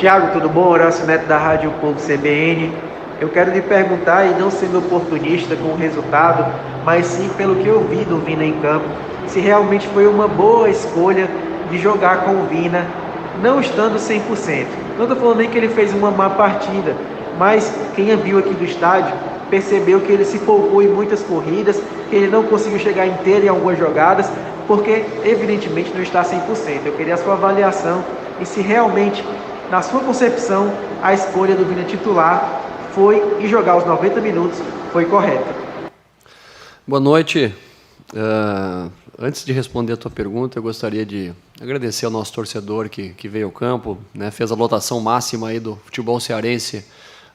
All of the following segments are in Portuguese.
Tiago, tudo bom? Horácio Neto da Rádio Povo CBN. Eu quero lhe perguntar, e não sendo oportunista com o resultado, mas sim pelo que eu vi do Vina em campo, se realmente foi uma boa escolha de jogar com o Vina, não estando 100%. Não estou falando nem que ele fez uma má partida, mas quem viu aqui do estádio percebeu que ele se poupou em muitas corridas, que ele não conseguiu chegar inteiro em algumas jogadas, porque evidentemente não está 100%. Eu queria a sua avaliação e se realmente, na sua concepção, a escolha do Vina titular foi e jogar os 90 minutos foi correta. Boa noite. Antes de responder a tua pergunta, eu gostaria de agradecer ao nosso torcedor que veio ao campo, né, fez a lotação máxima aí do futebol cearense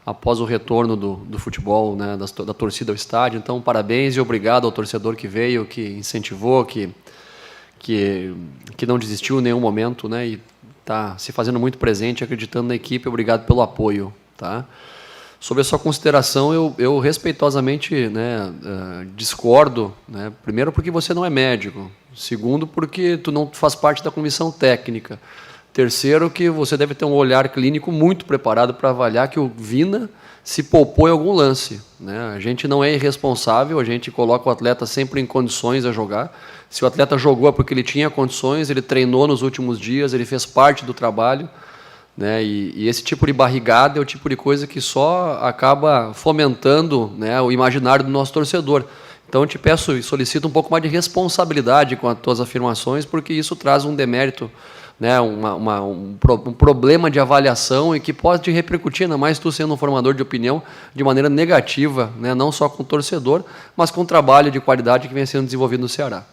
após o retorno do futebol, né, da torcida ao estádio. Então, parabéns e obrigado ao torcedor que veio, que incentivou, que não desistiu em nenhum momento, né, e está se fazendo muito presente, acreditando na equipe. Obrigado pelo apoio. Tá? Sobre a sua consideração, eu respeitosamente, né, discordo, né, primeiro porque você não é médico, segundo porque tu não faz parte da comissão técnica, terceiro que você deve ter um olhar clínico muito preparado para avaliar que o Vina se poupou em algum lance, né? A gente não é irresponsável, a gente coloca o atleta sempre em condições a jogar. Se o atleta jogou é porque ele tinha condições, ele treinou nos últimos dias, ele fez parte do trabalho, né? E esse tipo de barrigada é o tipo de coisa que só acaba fomentando, né, o imaginário do nosso torcedor. Então, eu te peço e solicito um pouco mais de responsabilidade com as tuas afirmações, porque isso traz um demérito, né, um problema de avaliação e que pode repercutir, ainda mais tu sendo um formador de opinião, de maneira negativa, né, não só com o torcedor, mas com o trabalho de qualidade que vem sendo desenvolvido no Ceará.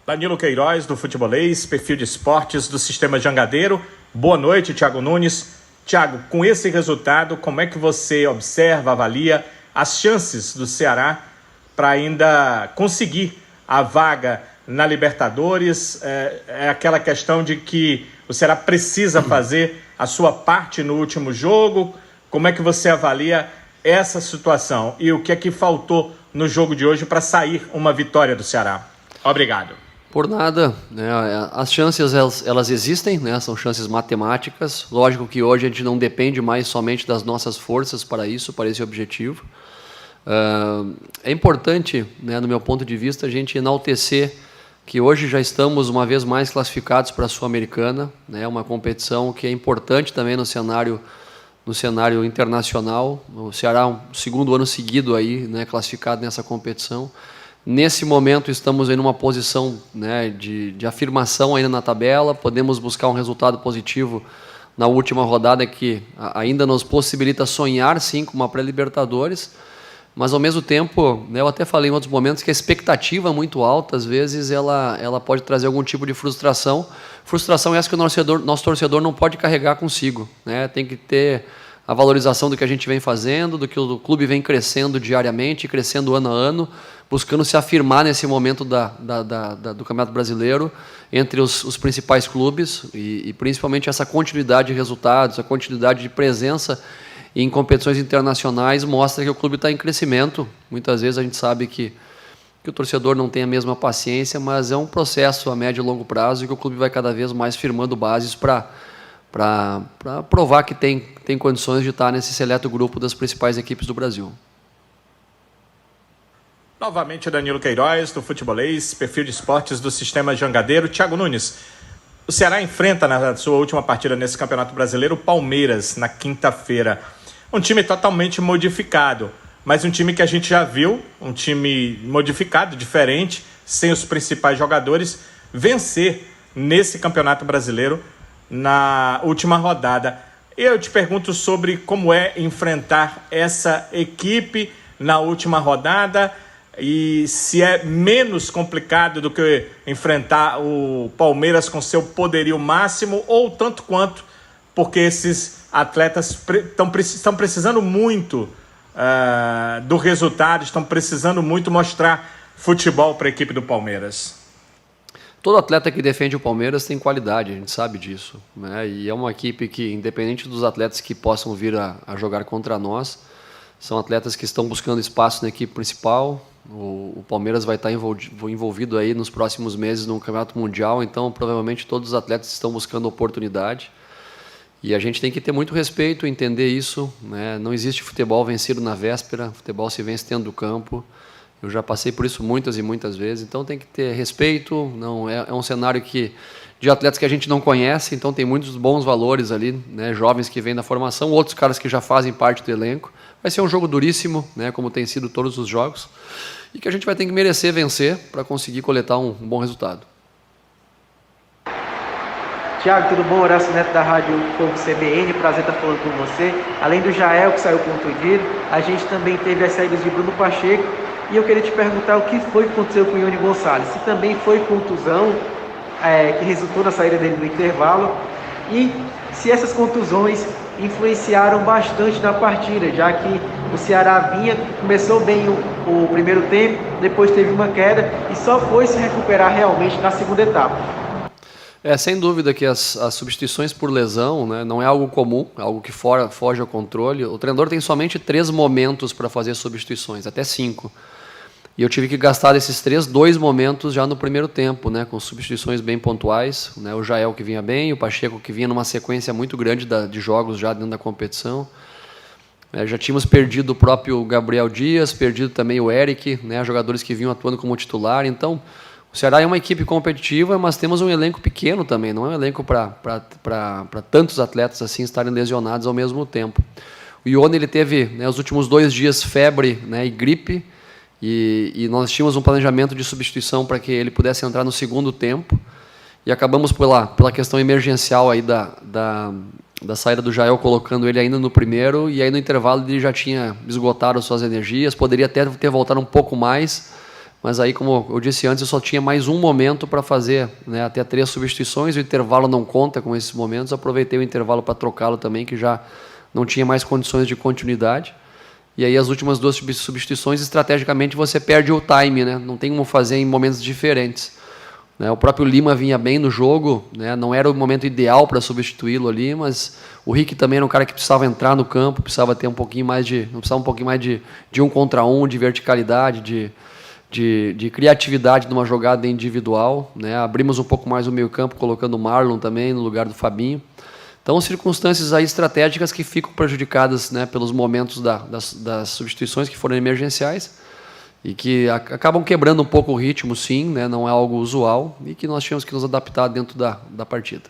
Danilo Queiroz, do Futebolês, perfil de esportes do Sistema Jangadeiro. Boa noite, Thiago Nunes. Thiago, com esse resultado, como é que você observa, avalia as chances do Ceará para ainda conseguir a vaga na Libertadores? É aquela questão de que o Ceará precisa fazer a sua parte no último jogo. Como é que você avalia essa situação? E o que é que faltou no jogo de hoje para sair uma vitória do Ceará? Obrigado. Por nada, né? As chances elas existem, né? São chances matemáticas. Lógico que hoje a gente não depende mais somente das nossas forças para isso, para esse objetivo. É importante, né, no meu ponto de vista, a gente enaltecer que hoje já estamos uma vez mais classificados para a Sul-Americana, né? Uma competição que é importante também no cenário internacional. O Ceará, o segundo ano seguido aí, né, classificado nessa competição. Nesse momento estamos em uma posição, né, de afirmação ainda na tabela, podemos buscar um resultado positivo na última rodada que ainda nos possibilita sonhar sim com uma pré-Libertadores, mas ao mesmo tempo, né, eu até falei em outros momentos que a expectativa muito alta, às vezes ela pode trazer algum tipo de frustração essa que o nosso torcedor não pode carregar consigo, né? Tem que ter a valorização do que a gente vem fazendo, do que o clube vem crescendo diariamente, crescendo ano a ano, buscando se afirmar nesse momento do Campeonato Brasileiro entre os principais clubes e principalmente essa continuidade de resultados, a continuidade de presença em competições internacionais mostra que o clube está em crescimento. Muitas vezes a gente sabe que o torcedor não tem a mesma paciência, mas é um processo a médio e longo prazo e que o clube vai cada vez mais firmando bases para provar que tem condições de estar nesse seleto grupo das principais equipes do Brasil. Novamente, Danilo Queiroz, do Futebolês, perfil de esportes do Sistema Jangadeiro. Thiago Nunes, o Ceará enfrenta na sua última partida nesse Campeonato Brasileiro o Palmeiras na quinta-feira. Um time totalmente modificado, mas um time que a gente já viu, um time modificado, diferente, sem os principais jogadores, vencer nesse Campeonato Brasileiro na última rodada. Eu te pergunto sobre como é enfrentar essa equipe na última rodada e se é menos complicado do que enfrentar o Palmeiras com seu poderio máximo ou tanto quanto, porque esses atletas estão precisando muito do resultado, estão precisando muito mostrar futebol para a equipe do Palmeiras. Todo atleta que defende o Palmeiras tem qualidade, a gente sabe disso, né? E é uma equipe que, independente dos atletas que possam vir a jogar contra nós, são atletas que estão buscando espaço na equipe principal, O Palmeiras vai estar envolvido aí nos próximos meses no Campeonato Mundial, então provavelmente todos os atletas estão buscando oportunidade. E a gente tem que ter muito respeito, entender isso, né? Não existe futebol vencido na véspera, futebol se vence dentro do campo. Eu já passei por isso muitas e muitas vezes, então tem que ter respeito. Não é um cenário de atletas que a gente não conhece, então tem muitos bons valores ali, né? Jovens que vêm da formação, outros caras que já fazem parte do elenco. Vai ser um jogo duríssimo, né? Como tem sido todos os jogos, e que a gente vai ter que merecer vencer para conseguir coletar um bom resultado. Tiago, tudo bom? Horácio Neto da Rádio Povo CBN, prazer estar falando com você. Além do Jael, que saiu contundido, a gente também teve as saídas de Bruno Pacheco, e eu queria te perguntar o que foi que aconteceu com o Ione Gonçalves, se também foi contusão que resultou na saída dele no intervalo, e se essas contusões influenciaram bastante na partida, já que o Ceará começou bem o primeiro tempo, depois teve uma queda e só foi se recuperar realmente na segunda etapa. Sem dúvida que as substituições por lesão, né, não é algo comum, é algo que foge ao controle. O treinador tem somente 3 momentos para fazer substituições, até 5. E eu tive que gastar desses 2 momentos já no primeiro tempo, né, com substituições bem pontuais, né, o Jael que vinha bem, o Pacheco que vinha numa sequência muito grande de jogos já dentro da competição. Já tínhamos perdido o próprio Gabriel Dias, perdido também o Eric, né, jogadores que vinham atuando como titular. Então, o Ceará é uma equipe competitiva, mas temos um elenco pequeno também, não é um elenco para tantos atletas assim estarem lesionados ao mesmo tempo. O Ione, ele teve, né, os últimos 2 dias febre, né, e gripe, e nós tínhamos um planejamento de substituição para que ele pudesse entrar no segundo tempo, e acabamos pela questão emergencial aí da saída do Jael, colocando ele ainda no primeiro, e aí no intervalo ele já tinha esgotado suas energias, poderia até ter voltado um pouco mais, mas aí, como eu disse antes, eu só tinha mais um momento para fazer, né, até 3 substituições, o intervalo não conta com esses momentos, aproveitei o intervalo para trocá-lo também, que já não tinha mais condições de continuidade. E aí as últimas 2 substituições, estrategicamente, você perde o time, né? Não tem como fazer em momentos diferentes. O próprio Lima vinha bem no jogo, né? Não era o momento ideal para substituí-lo ali, mas o Rick também era um cara que precisava entrar no campo, precisava ter um pouquinho mais de 1 contra 1, de verticalidade, de criatividade numa jogada individual, né? Abrimos um pouco mais o meio-campo, colocando o Marlon também no lugar do Fabinho. Então, circunstâncias aí estratégicas que ficam prejudicadas, né, pelos momentos das substituições que foram emergenciais e que acabam quebrando um pouco o ritmo, sim, né? Não é algo usual, e que nós tínhamos que nos adaptar dentro da partida.